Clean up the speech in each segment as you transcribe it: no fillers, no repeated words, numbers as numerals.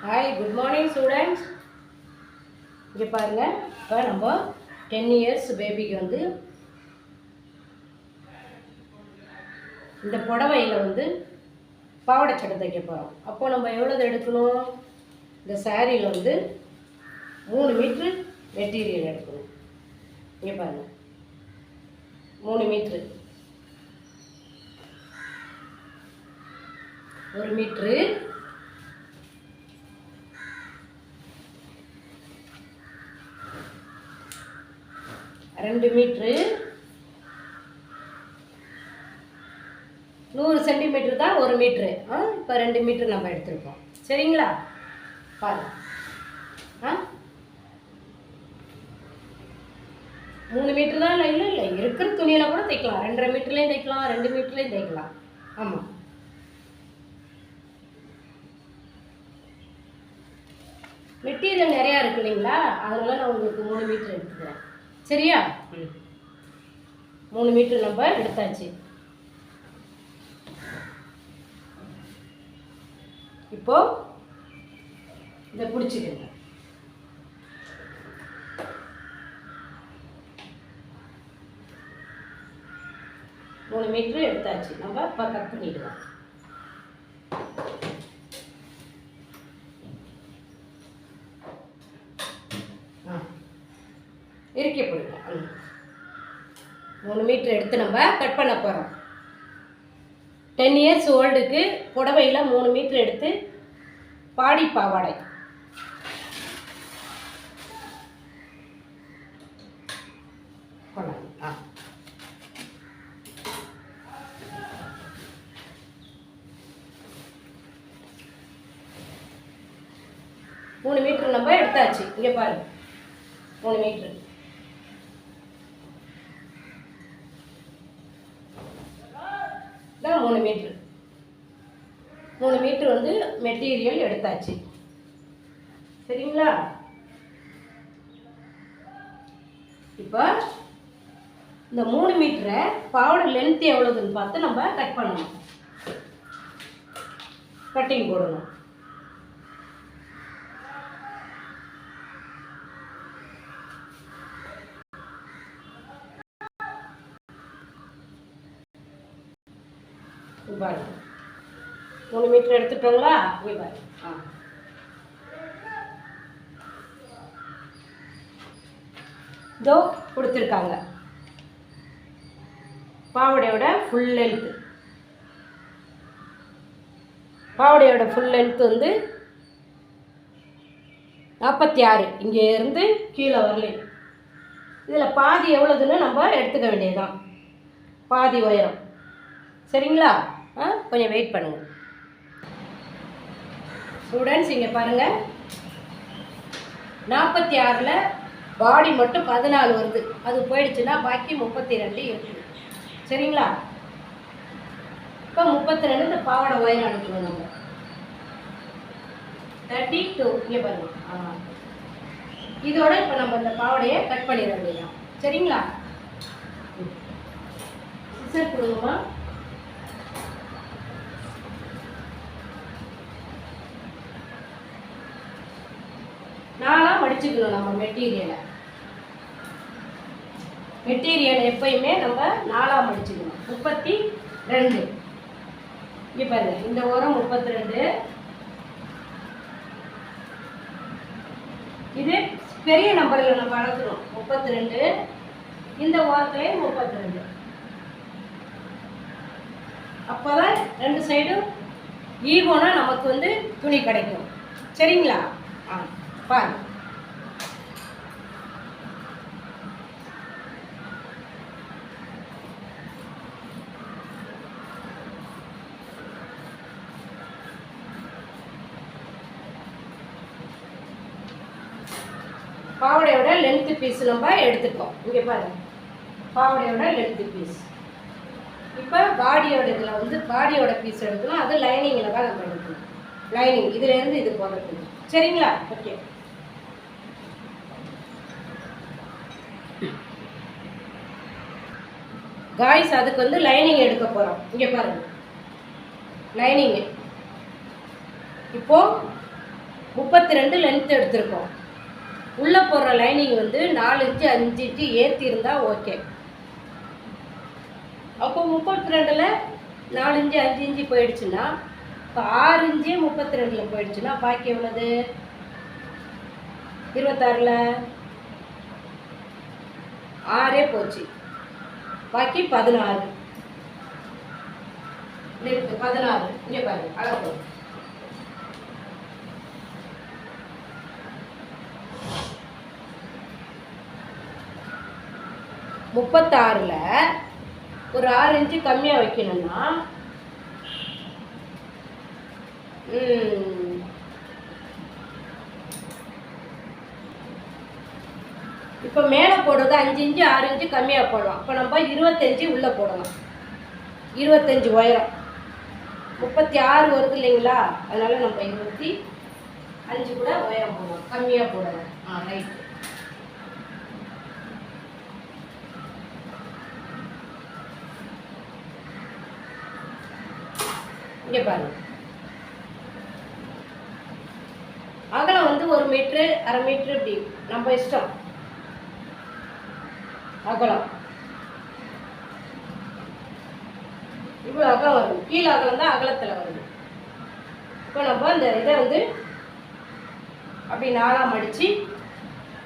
Hi, good morning students. இங்கே பாருங்க, இப்போ நம்ம 10 years பேபிக்கு வந்து இந்த புடவையில் வந்து பாவாடை சட்டை தைக்க போகிறோம். அப்போ நம்ம எவ்வளோ எடுக்கணும்? இந்த சாரியில் வந்து 3 மீட்ரு மெட்டீரியல் எடுக்கணும். இங்கே பாருங்க, 3 மீட்ரு, 1 மீட்ரு, 2 மீட்ரு, 100 சென்டிமீட்டர் தான் 1 மீட்ரு. இப்போ 2 மீட்ரு நம்ம எடுத்துருக்கோம். சரிங்களா? பாருங்க. 3 மீட்ரு தான். இல்லை இருக்கிற துணியில் கூட தைக்கலாம். 2.5 மீட்டர்லேயும் தைக்கலாம், 2 மீட்டர்லேயும் தைக்கலாம். ஆமாம், மெட்டீரியல் நிறையா இருக்கு இல்லைங்களா? அதனால நான் உங்களுக்கு 3 மீட்டர் எடுத்துக்கிறேன். சரியா? 3 மீட்டர் நம்ம எடுத்தாச்சு. இப்போ இதை பிடிச்சிக்கங்க. மூணு மீட்டர் எடுத்தாச்சு. நம்ம இப்போ கட் பண்ணிடுவோம். இறுக்கப்படுங்க. 3 மீட்டர் எடுத்து நம்ம கட் பண்ண போகிறோம். 10 years ஓல்டுக்கு புடவையில் 3 மீட்டர் எடுத்து பாடி பாவாடை. ஆ 3 மீட்டர் நம்ம எடுத்தாச்சு. இங்கே பாருங்க, 3 மீட்டர். இதான் 3 மீட்டர். 3 மீட்டர் வந்து மெட்டீரியல் எடுத்தாச்சு. சரிங்களா? இப்போ இந்த 3 மீட்டரை பாவாடை லென்த் எவ்வளோதுன்னு பார்த்து நம்ம கட் பண்ணணும். கட்டிங் போடணும். பாருங்க, 3 மீட்டர் எடுத்துட்டோங்களா? இங்கே பாருங்க. இதோ கொடுத்துருக்காங்க பாவாடையோட ஃபுல் லென்த்து. பாவாடையோட ஃபுல் லென்த்து வந்து 46. இங்கே இருந்து கீழே வரல. இதில் பாதி எவ்வளோதுன்னு நம்ம எடுத்துக்க வேண்டியதுதான். பாதி உயரம். சரிங்களா? கொஞ்சம் வெயிட் பண்ணுங்கள் ஸ்டூடெண்ட்ஸ். இங்கே பாருங்கள், 46ல் பாடி மட்டும் 14 வருது. அது போயிடுச்சுன்னா பாக்கி 32 இருக்குது. சரிங்களா? இப்போ 32 இந்த பாவாடை உயரம் அனுப்பணும் நம்ம. 32. இங்கே பாருங்கள். இதோட இப்போ நம்ம இந்த பாவாடையை கட் பண்ணிட வேண்டியதான். சரிங்களா? சிசர் கொடுங்கம்மா. நாளாக மடிச்சுக்கணும் நம்ம மெட்டீரியலை எப்பயுமே நம்ம நாளாக மடிச்சுக்கணும். 32. இங்கே பாருங்க, இந்த ஓரம் 32. இது பெரிய நம்பரில் நம்ம அளக்கணும். 32. இந்த ஓரத்துலேயே 32. அப்போதான் 2 சைடும் ஈவனாக நமக்கு வந்து துணி கிடைக்கும். சரிங்களா? பாருங்க. பாவாடையோட லென்த் பீஸ் நம்ம எடுத்துக்கோம். இங்கே பாருங்க, பாவாடையோட லென்த் பீஸ். இப்போ பாடியோட இதில் வந்து பாடியோட பீஸ் எடுக்கணும். அது லைனிங்கில் தான் நம்ம எடுக்கணும். லைனிங் இதுலேருந்து இது போடுறதுக்கு. சரிங்களா? ஓகே. காய்ஸ், அதுக்கு வந்து லைனிங் எடுக்க போகிறோம். இங்கே பாருங்கள், லைனிங்கு. இப்போது 32 லென்த் எடுத்திருக்கோம். உள்ளே போடுற லைனிங் வந்து 4 இன்ச்சு 5 இன்ச்சு ஏற்றி இருந்தால் ஓகே. அப்போ 32ல் 4 இன்ச்சு 5 இன்ச்சு போயிடுச்சுன்னா, இப்போ 6 இன்ச்சு 32ல் போயிடுச்சுன்னா பாக்கி எவ்வளவு? 26ல் 6 போச்சு, பாக்கி 16. 16 இங்கே பாருங்க, அளவு 36ல் ஒரு 6 இன்ச்சு கம்மியாக வைக்கணும்னா இப்போ மேலே போடுறது 5 இன்ச்சு 6 இன்ச்சு கம்மியாக போடலாம். இப்போ நம்ம 25 உள்ளே போடலாம். 25 உயரம் 36 வருது இல்லைங்களா, அதனால் நம்ம 25 கூட உயரம் போடலாம், கம்மியாக போடலாம். ரைட். இங்கே பாருங்க, அகலம் வந்து 1 மீட்ரு 1/2 மீட்ரு இப்படி நம்ம இஷ்டம். அகலம் இவ்வளோ அகலம் வரும். கீழே அகலம் தான் அகலத்தில் வருது. இப்போ நம்ம இந்த இதை வந்து அப்படி 4ஆக மடித்து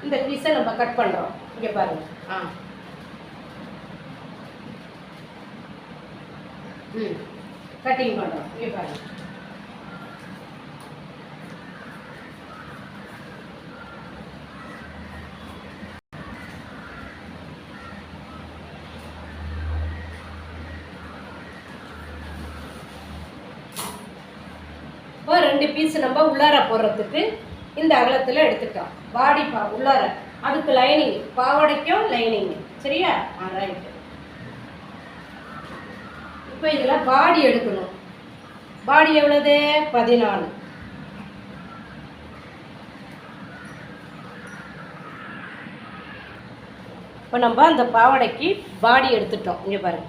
இந்த பீஸை நம்ம கட் பண்ணுறோம். இங்கே பாருங்கள். கட்டிங் பண்ணுறோம். இங்கே பாருங்கள். இப்போ 2 பீஸ் நம்ம உள்ளார போடுறதுக்கு இந்த அகலத்தில் எடுத்துட்டோம். பாடி உள்ளார, அதுக்கு லைனிங், பாவாடைக்கும் லைனிங். சரியா? ரைட்டு. இப்போ இதில் பாடி எடுக்கணும். பாடி எவ்வளவு? 14. இப்போ நம்ம அந்த பாவாடைக்கு பாடி எடுத்துட்டோம். இங்கே பாருங்க,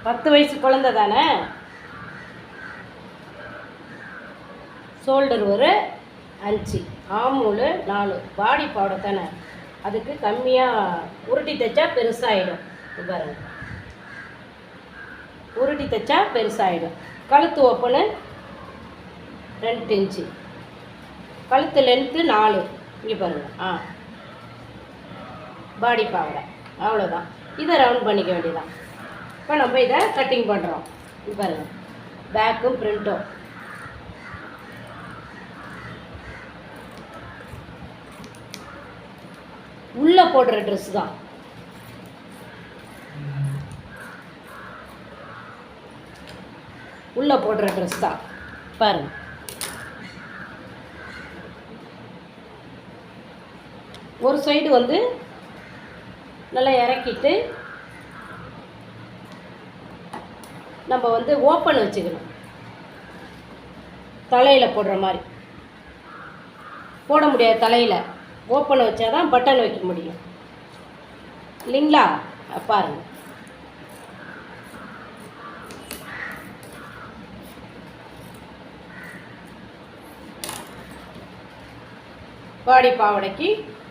10 வயசு குழந்தை தானே. ஷோல்டர் ஒரு 5, ஆமூல் 4, பாடி பாவாடை தானே, அதுக்கு கம்மியாக உருட்டி தைச்சா பெருசாகிடும். பாருங்க, உருட்டி தைச்சா பெருசாகிடும். கழுத்து ஓப்பனு 2 இன்ச்சு, கழுத்து லென்த்து 4. இங்கே பாருங்கள். பாடி பாவாடை அவ்வளோதான். இதை ரவுண்ட் பண்ணிக்க வேண்டியதான். இப்போ நம்ம இதை கட்டிங் பண்ணுறோம். இது பாருங்கள், பேக்கும் பிரிண்ட்டும். உள்ளே போடுற ட்ரெஸ் தான். உள்ளே போடுற ட்ரெஸ் தான். பாருங்கள், ஒரு சைடு வந்து நல்லா இறக்கிட்டு நம்ம வந்து ஓப்பன் வச்சுக்கணும். தலையில் போடுற மாதிரி போட முடியாது. தலையில் ஓப்பன் வச்சா தான் பட்டன் வைக்க முடியும் இல்லைங்களா? பாருங்கள். பாடி பாவாடைக்கு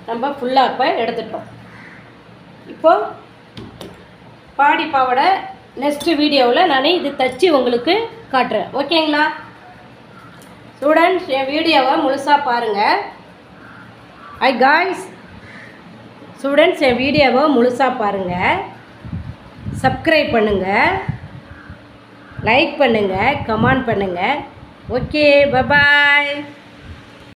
நம்ம ஃபுல்லாக இப்போ எடுத்துட்டோம். இப்போது பாடி பாவாடை நெக்ஸ்ட்டு வீடியோவில் நான் இது தச்சு உங்களுக்கு காட்டுறேன். ஓகேங்களா ஸ்டூடெண்ட்ஸ்? என் வீடியோவை முழுசாக பாருங்கள். காய்ஸ் ஸ்டூடெண்ட்ஸ், என் வீடியோவை முழுசாக பாருங்கள். சப்ஸ்கிரைப் பண்ணுங்கள், லைக் பண்ணுங்கள், கமெண்ட் பண்ணுங்கள். Okay, bye bye.